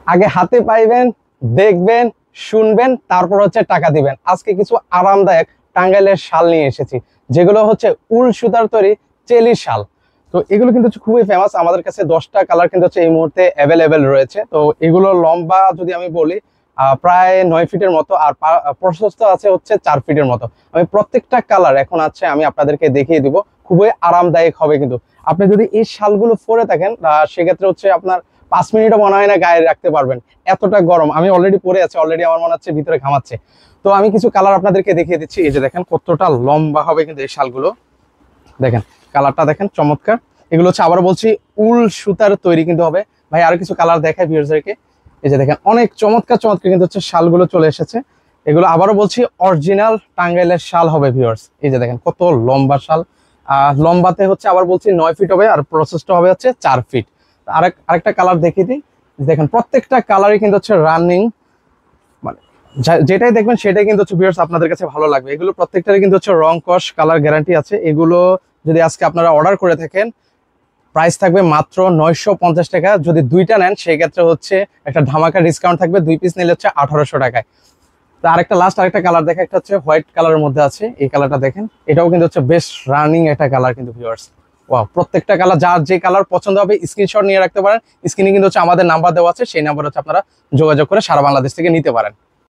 আগে হাতে পাইবেন, দেখবেন, শুনবেন, তারপর হচ্ছে টাকা দিবেন। আজকে কিছু আরামদায়ক টাঙ্গাইলের শাল নিয়ে এসেছি, যেগুলো হচ্ছে উল সুতার তৈরি চেলি শাল। তো এগুলো কিন্তু খুবই ফেমাস, আমাদের কাছে 10টা কালার কিন্তু হচ্ছে এই মুহূর্তে অ্যাভেলেবেল রয়েছে। তো এগুলো লম্বা যদি আমি বলি প্রায় 9 ফিটের মতো, আর প্রশস্ত আছে হচ্ছে 4 ফিটের মতো। আমি প্রত্যেকটা কালার এখন আছে আমি আপনাদেরকে দেখিয়ে দিব, খুবই আরামদায়ক হবে। কিন্তু আপনি যদি এই শালগুলো পরে থাকেন সেক্ষেত্রে হচ্ছে আপনার 5 মিনিটও মনে হয় না গায়ে রাখতে পারবেন, এতটা গরম। আমি অলরেডি পরে আছি, অলরেডি আমার মনে হচ্ছে ভিতরে ঘামাচ্ছে। তো আমি কিছু কালার আপনাদেরকে দেখিয়ে দিচ্ছি। এই যে দেখেন কতটা লম্বা হবে কিন্তু এই শালগুলো, দেখেন কালারটা দেখেন চমৎকার। এগুলো হচ্ছে আবার বলছি উল সুতার তৈরি কিন্তু হবে। ভাই আরো কিছু কালার দেখায় ভিউয়ারদেরকে। এই যে দেখেন অনেক চমৎকার চমৎকার কিন্তু হচ্ছে শালগুলো চলে এসেছে। এগুলো আবারও বলছি অরিজিনাল টাঙ্গাইলের শাল হবে ভিউয়ার্স। এই যে দেখেন কত লম্বা শাল, লম্বাতে হচ্ছে আবার বলছি 9 ফিট হবে, আর প্রসেসটা হবে হচ্ছে 4 ফিট। আরেকটা কালার দেখিয়ে দিই। দেখেন প্রত্যেকটা কালারই কিন্তু হচ্ছে রানিং, মানে যেটাই দেখবেন সেটাই কিন্তু হচ্ছে ভিউয়ার্স আপনাদের কাছে ভালো লাগবে। এগুলো প্রত্যেকটারই কিন্তু হচ্ছে রং কস কালার গ্যারান্টি আছে। এগুলো যদি আজকে আপনারা অর্ডার করে থাকেন, প্রাইস থাকবে মাত্র 950 টাকা। যদি 2টা নেন সেই ক্ষেত্রে হচ্ছে একটা ধামাকা ডিসকাউন্ট থাকবে, 2 পিস নিলে হচ্ছে 1800 টাকায়। তো আরেকটা কালার দেখে, একটা হচ্ছে হোয়াইট কালারের মধ্যে আছে, এই কালারটা দেখেন, এটাও কিন্তু হচ্ছে বেশ রানিং একটা কালার কিন্তু ভিউয়ার্স। ওয়াও, প্রত্যেকটা কালার যার যে কালার পছন্দ হবে স্ক্রিনশট নিয়ে রাখতে পারেন। স্ক্রিনে কিন্তু হচ্ছে আমাদের নাম্বার দেওয়া আছে, সেই নাম্বার হচ্ছে আপনারা যোগাযোগ করে সারা বাংলাদেশ থেকে নিতে পারেন।